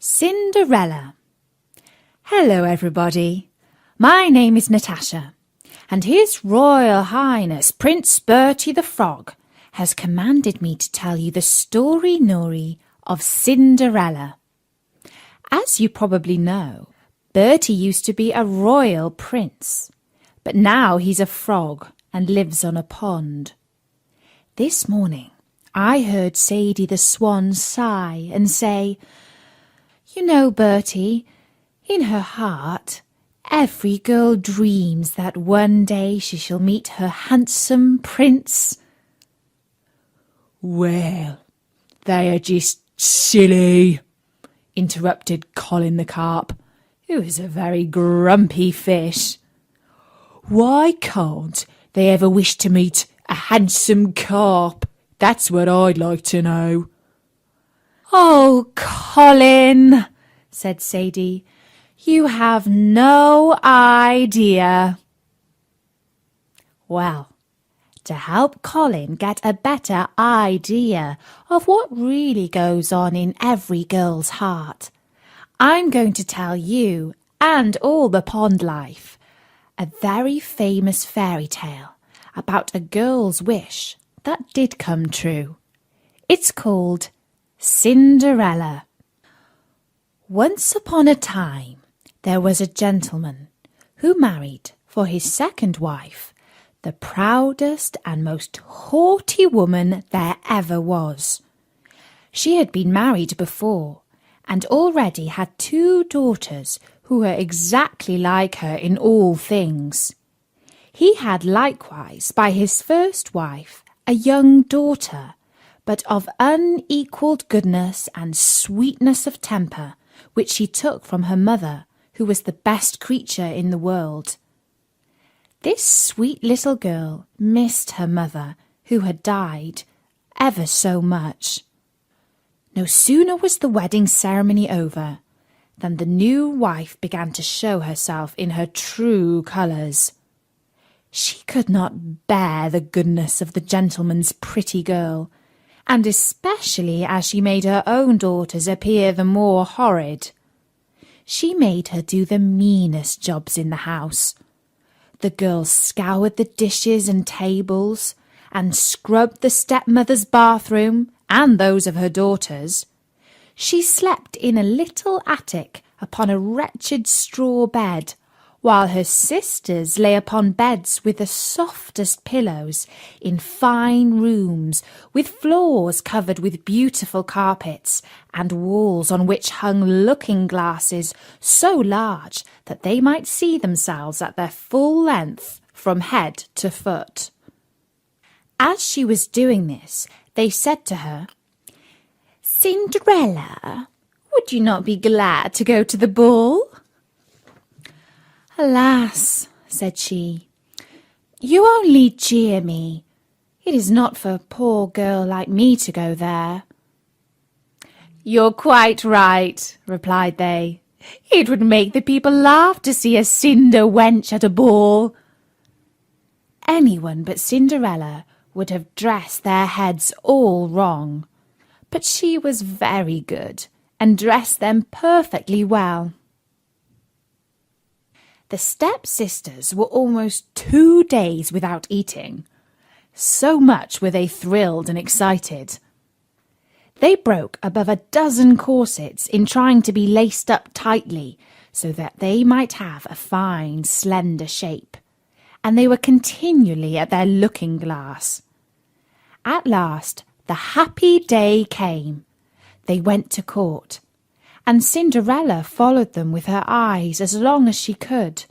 Cinderella. Hello everybody, my name is Natasha, and His Royal Highness Prince Bertie the Frog has commanded me to tell you the story of Cinderella. As you probably know, Bertie used to be a royal prince, but now he's a frog and lives on a pond. This morning I heard Sadie the Swan sigh and say, "You know, Bertie, in her heart, every girl dreams that one day she shall meet her handsome prince." "Well, they are just silly," interrupted Colin the Carp, who is a very grumpy fish. "Why can't they ever wish to meet a handsome carp? That's what I'd like to know." "Oh, Colin," said Sadie, "you have no idea." Well, to help Colin get a better idea of what really goes on in every girl's heart, I'm going to tell you and all the pond life a very famous fairy tale about a girl's wish that did come true. It's called Cinderella. Once upon a time, there was a gentleman who married for his second wife the proudest and most haughty woman there ever was. She had been married before and already had 2 daughters who were exactly like her in all things. He had likewise by his first wife a young daughter, but of unequalled goodness and sweetness of temper, which she took from her mother, who was the best creature in the world. This sweet little girl missed her mother, who had died, ever so much. No sooner was the wedding ceremony over than the new wife began to show herself in her true colours. She could not bear the goodness of the gentleman's pretty girl, and especially as she made her own daughters appear the more horrid. She made her do the meanest jobs in the house. The girl scoured the dishes and tables, and scrubbed the stepmother's bathroom and those of her daughters. She slept in a little attic upon a wretched straw bed, while her sisters lay upon beds with the softest pillows in fine rooms, with floors covered with beautiful carpets, and walls on which hung looking-glasses so large that they might see themselves at their full length from head to foot. As she was doing this, they said to her, "Cinderella, would you not be glad to go to the ball?" "Alas," said she, "you only jeer me. It is not for a poor girl like me to go there." "You're quite right," replied they. "It would make the people laugh to see a cinder wench at a ball." Anyone but Cinderella would have dressed their heads all wrong, but she was very good and dressed them perfectly well. The step-sisters were almost 2 days without eating. So much were they thrilled and excited. They broke above a dozen corsets in trying to be laced up tightly so that they might have a fine, slender shape, and they were continually at their looking-glass. At last the happy day came. They went to court, and Cinderella followed them with her eyes as long as she could,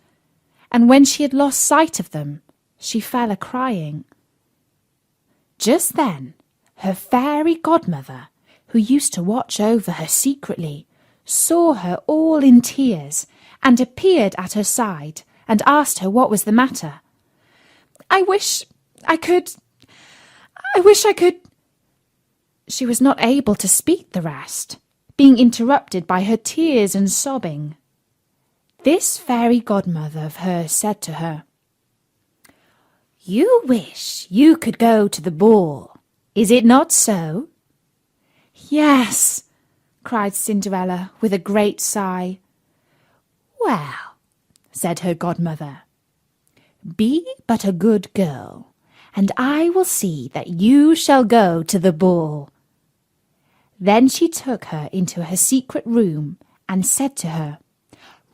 and when she had lost sight of them, she fell a-crying. Just then her fairy godmother, who used to watch over her secretly, saw her all in tears, and appeared at her side, and asked her what was the matter. I wish I could. She was not able to speak the rest, being interrupted by her tears and sobbing. This fairy godmother of hers said to her, "You wish you could go to the ball, is it not so?" "Yes," cried Cinderella with a great sigh. Well, said her godmother, be but a good girl, and I will see that you shall go to the ball. Then she took her into her secret room and said to her,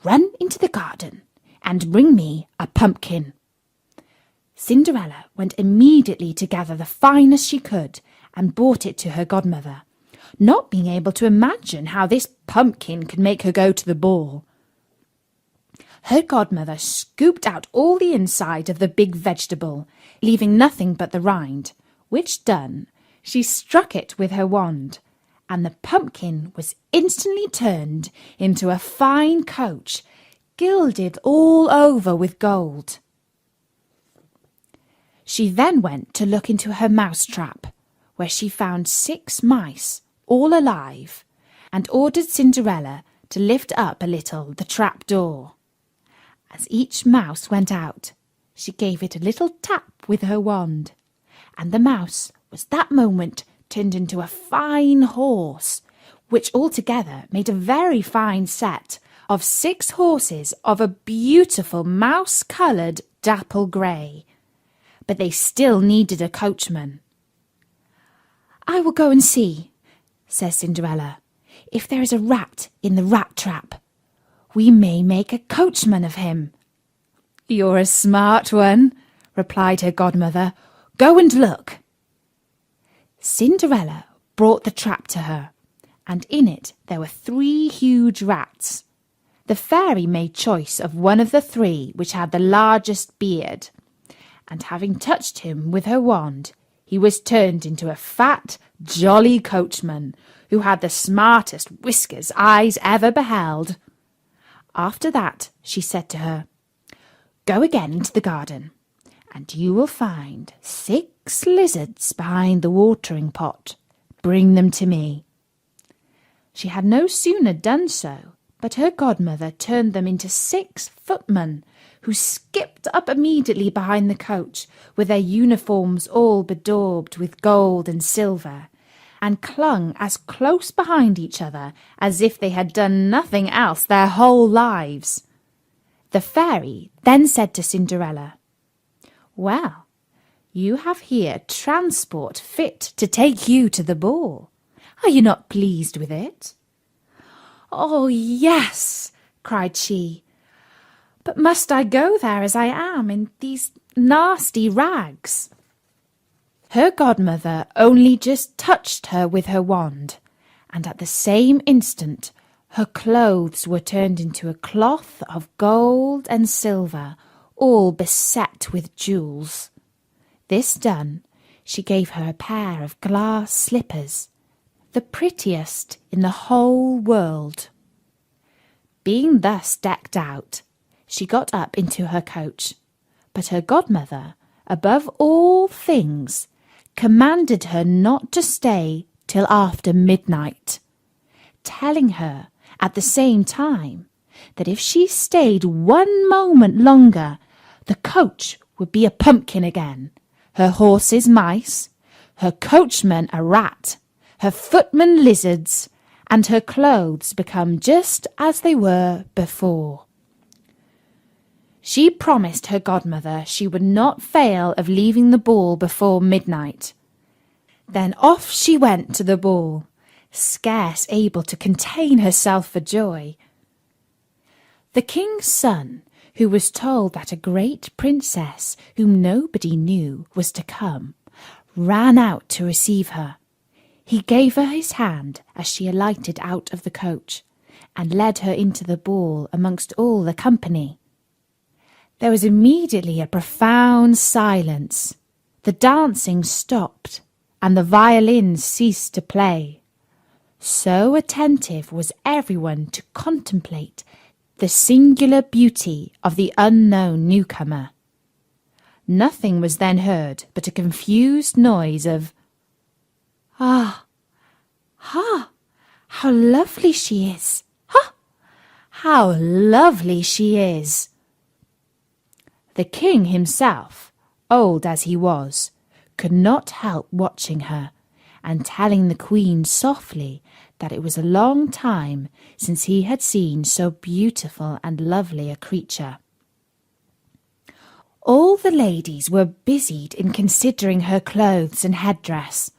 Run into the garden and bring me a pumpkin. Cinderella went immediately to gather the finest she could and brought it to her godmother, not being able to imagine how this pumpkin could make her go to the ball. Her godmother scooped out all the inside of the big vegetable, leaving nothing but the rind, which done, she struck it with her wand, and the pumpkin was instantly turned into a fine coach, gilded all over with gold. She then went to look into her mouse-trap, where she found 6 mice, all alive, and ordered Cinderella to lift up a little the trap-door. As each mouse went out, she gave it a little tap with her wand, and the mouse was that moment turned into a fine horse, which altogether made a very fine set of 6 horses of a beautiful mouse-coloured dapple grey. But they still needed a coachman. I will go and see, says Cinderella, if there is a rat in the rat trap. We may make a coachman of him. You're a smart one, replied her godmother. Go and look. Cinderella brought the trap to her, and in it there were 3 huge rats. The fairy made choice of one of the 3 which had the largest beard, and having touched him with her wand, he was turned into a fat, jolly coachman, who had the smartest whiskers eyes ever beheld. After that, she said to her, Go again into the garden, and you will find 6 lizards behind the watering pot. Bring them to me. She had no sooner done so, but her godmother turned them into 6 footmen, who skipped up immediately behind the coach, with their uniforms all bedaubed with gold and silver, and clung as close behind each other as if they had done nothing else their whole lives. The fairy then said to Cinderella, Well, you have here transport fit to take you to the ball. Are you not pleased with it? Oh, yes, cried she. But must I go there as I am in these nasty rags? Her godmother only just touched her with her wand, and at the same instant her clothes were turned into a cloth of gold and silver, all beset with jewels. This done, she gave her a pair of glass slippers, the prettiest in the whole world. Being thus decked out, she got up into her coach, but her godmother, above all things, commanded her not to stay till after midnight, telling her at the same time that if she stayed 1 moment longer, the coach would be a pumpkin again, her horses mice, her coachman a rat, her footmen lizards, and her clothes become just as they were before. She promised her godmother she would not fail of leaving the ball before midnight. Then off she went to the ball, scarce able to contain herself for joy. The king's son, who was told that a great princess whom nobody knew was to come, ran out to receive her. He gave her his hand as she alighted out of the coach, and led her into the ball amongst all the company. There was immediately a profound silence. The dancing stopped, and the violins ceased to play. So attentive was everyone to contemplate the singular beauty of the unknown newcomer. Nothing was then heard but a confused noise of, Ah! Ha! How lovely she is! Ha! How lovely she is! The king himself, old as he was, could not help watching her, and telling the queen softly that it was a long time since he had seen so beautiful and lovely a creature. All the ladies were busied in considering her clothes and headdress,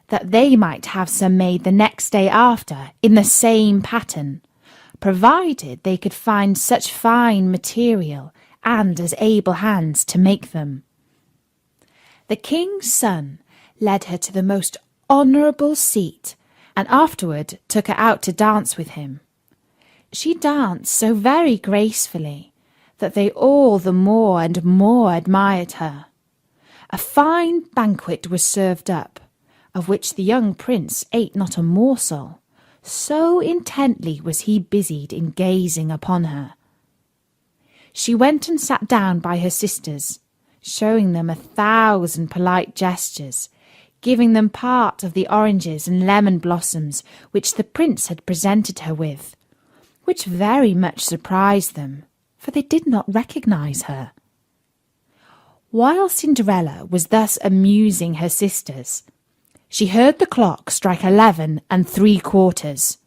that they might have some made the next day after in the same pattern, provided they could find such fine material and as able hands to make them. The king's son led her to the most honourable seat, and afterward took her out to dance with him. She danced so very gracefully that they all the more and more admired her. A fine banquet was served up, of which the young prince ate not a morsel, so intently was he busied in gazing upon her. She went and sat down by her sisters, showing them 1,000 polite gestures, giving them part of the oranges and lemon blossoms which the prince had presented her with, which very much surprised them, for they did not recognize her. While Cinderella was thus amusing her sisters, she heard the clock strike 11 3/4,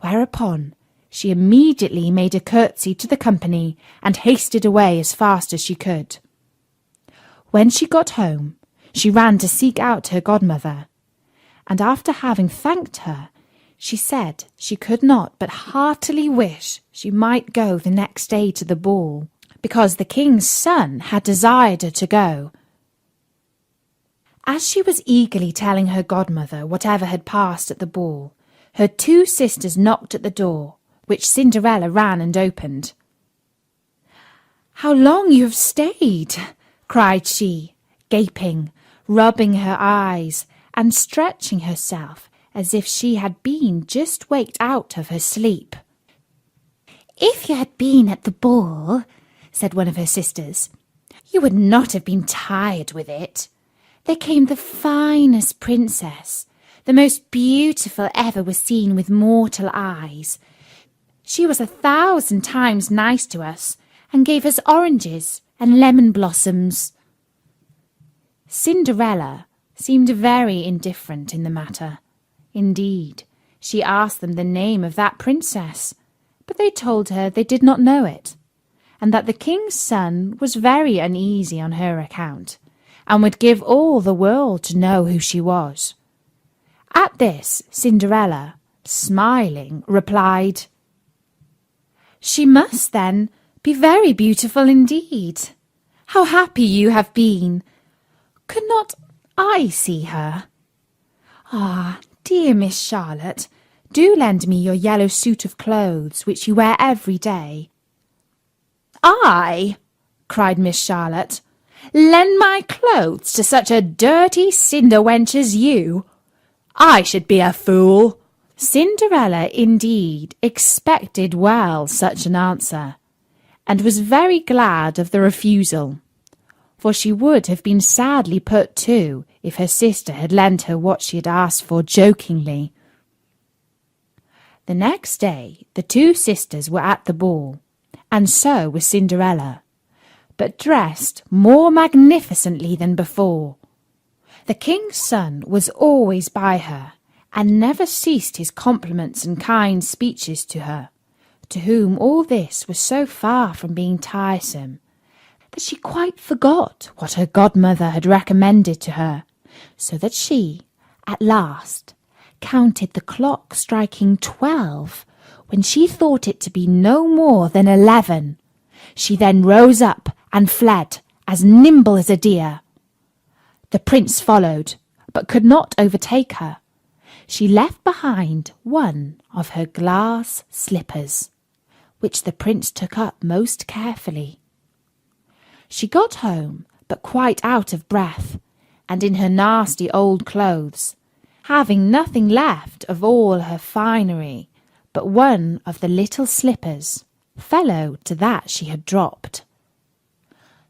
whereupon she immediately made a curtsy to the company and hasted away as fast as she could. When she got home, she ran to seek out her godmother, and after having thanked her, she said she could not but heartily wish she might go the next day to the ball, because the king's son had desired her to go. As she was eagerly telling her godmother whatever had passed at the ball, her 2 sisters knocked at the door, which Cinderella ran and opened. "How long you have stayed!" cried she, gaping, rubbing her eyes, and stretching herself as if she had been just waked out of her sleep. "If you had been at the ball," said one of her sisters, "you would not have been tired with it. There came the finest princess, the most beautiful ever was seen with mortal eyes. She was 1,000 times nice to us, and gave us oranges and lemon blossoms." Cinderella seemed very indifferent in the matter. Indeed, she asked them the name of that princess, but they told her they did not know it, and that the king's son was very uneasy on her account, and would give all the world to know who she was. At this, Cinderella, smiling, replied, "She must, then, be very beautiful indeed. How happy you have been! Could not I see her? Ah, dear Miss Charlotte, do lend me your yellow suit of clothes, which you wear every day." "I," cried Miss Charlotte, "lend my clothes to such a dirty cinder wench as you? I should be a fool." Cinderella indeed expected well such an answer, and was very glad of the refusal, for she would have been sadly put to if her sister had lent her what she had asked for jokingly. The next day the 2 sisters were at the ball, and so was Cinderella, but dressed more magnificently than before. The king's son was always by her, and never ceased his compliments and kind speeches to her, to whom all this was so far from being tiresome, that she quite forgot what her godmother had recommended to her, so that she, at last, counted the clock striking 12, when she thought it to be no more than 11. She then rose up and fled, as nimble as a deer. The prince followed, but could not overtake her. She left behind one of her glass slippers, which the prince took up most carefully. She got home, but quite out of breath, and in her nasty old clothes, having nothing left of all her finery but one of the little slippers, fellow to that she had dropped.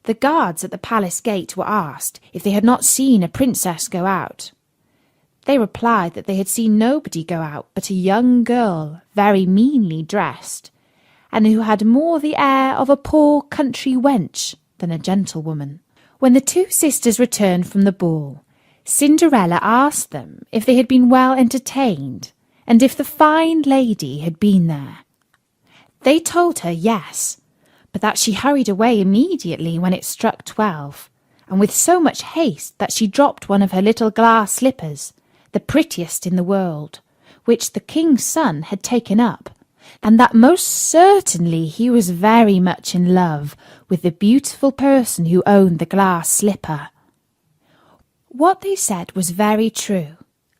The guards at the palace gate were asked if they had not seen a princess go out. They replied that they had seen nobody go out but a young girl, very meanly dressed, and who had more the air of a poor country wench than a gentlewoman. When the 2 sisters returned from the ball, Cinderella asked them if they had been well entertained, and if the fine lady had been there. They told her yes, but that she hurried away immediately when it struck 12, and with so much haste that she dropped one of her little glass slippers, the prettiest in the world, which the king's son had taken up, and that most certainly he was very much in love with the beautiful person who owned the glass slipper. What they said was very true,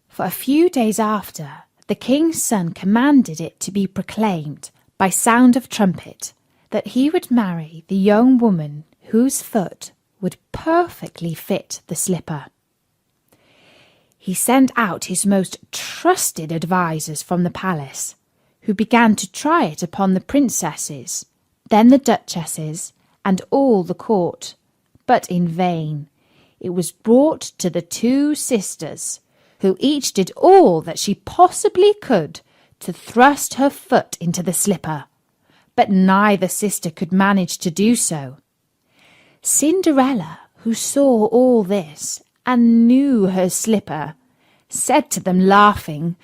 for a few days after, the king's son commanded it to be proclaimed by sound of trumpet that he would marry the young woman whose foot would perfectly fit the slipper. He sent out his most trusted advisers from the palace, who began to try it upon the princesses, then the duchesses, and all the court, but in vain. It was brought to the 2 sisters, who each did all that she possibly could to thrust her foot into the slipper, but neither sister could manage to do so. Cinderella, who saw all this and knew her slipper, said to them laughing,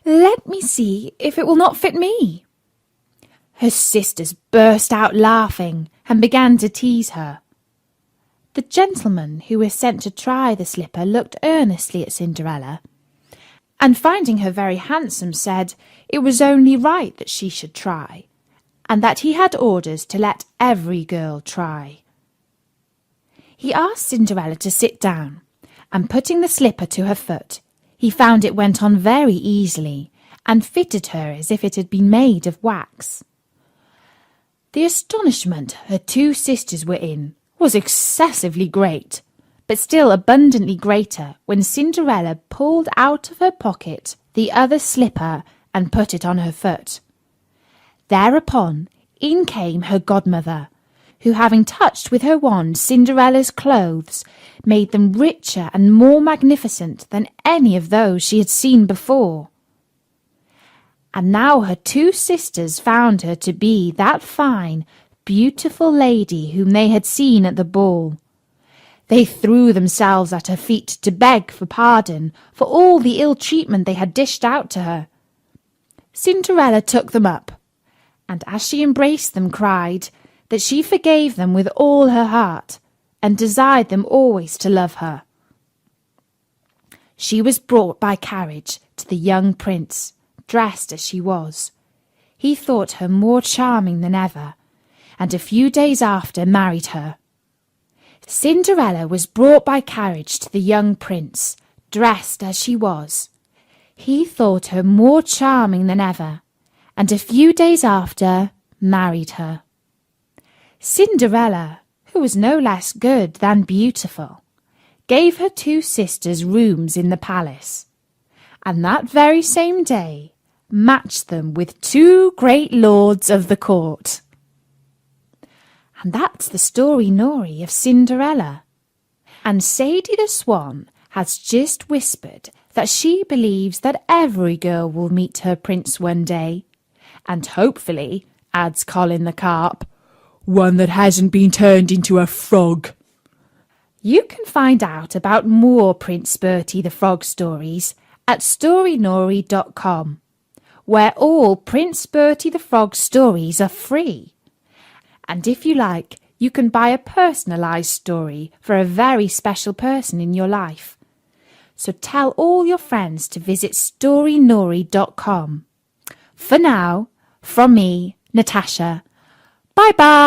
"Let me see if it will not fit me." Her sisters burst out laughing and began to tease her. The gentleman who was sent to try the slipper looked earnestly at Cinderella, and finding her very handsome, said it was only right that she should try, and that he had orders to let every girl try. He asked Cinderella to sit down, and putting the slipper to her foot, he found it went on very easily, and fitted her as if it had been made of wax. The astonishment her 2 sisters were in was excessively great, but still abundantly greater when Cinderella pulled out of her pocket the other slipper and put it on her foot. Thereupon in came her godmother, who, having touched with her wand Cinderella's clothes, made them richer and more magnificent than any of those she had seen before. And now her 2 sisters found her to be that fine, beautiful lady whom they had seen at the ball. They threw themselves at her feet to beg for pardon for all the ill treatment they had dished out to her. Cinderella took them up, and as she embraced them cried that she forgave them with all her heart, and desired them always to love her. She was brought by carriage to the young prince, dressed as she was. He thought her more charming than ever, and a few days after married her. Cinderella was brought by carriage to the young prince, dressed as she was. He thought her more charming than ever, and a few days after married her. Cinderella, who was no less good than beautiful, gave her 2 sisters rooms in the palace, and that very same day matched them with 2 great lords of the court. And that's the story Nori of Cinderella. And Sadie the Swan has just whispered that she believes that every girl will meet her prince one day. And hopefully, adds Colin the Carp, one that hasn't been turned into a frog. You can find out about more Prince Bertie the Frog stories at storynori.com, where all Prince Bertie the Frog stories are free. And if you like, you can buy a personalised story for a very special person in your life. So tell all your friends to visit storynori.com. For now, from me, Natasha, bye-bye.